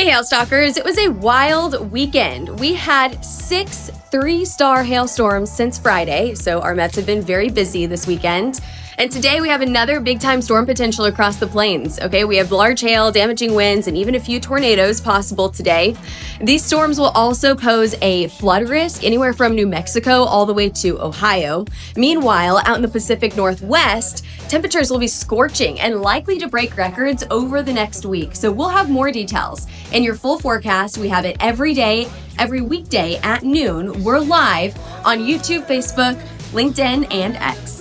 Hey, Hail Stalkers, it was a wild weekend. We had 6 3-star hailstorms since Friday, so our Mets have been very busy this weekend. And today we have another big-time storm potential across the plains. Okay, we have large hail, damaging winds, and even a few tornadoes possible today. These storms will also pose a flood risk anywhere from New Mexico all the way to Ohio. Meanwhile, out in the Pacific Northwest, temperatures will be scorching and likely to break records over the next week. So we'll have more details. In your full forecast, we have it every day, every weekday at noon. We're live on YouTube, Facebook, LinkedIn, and X.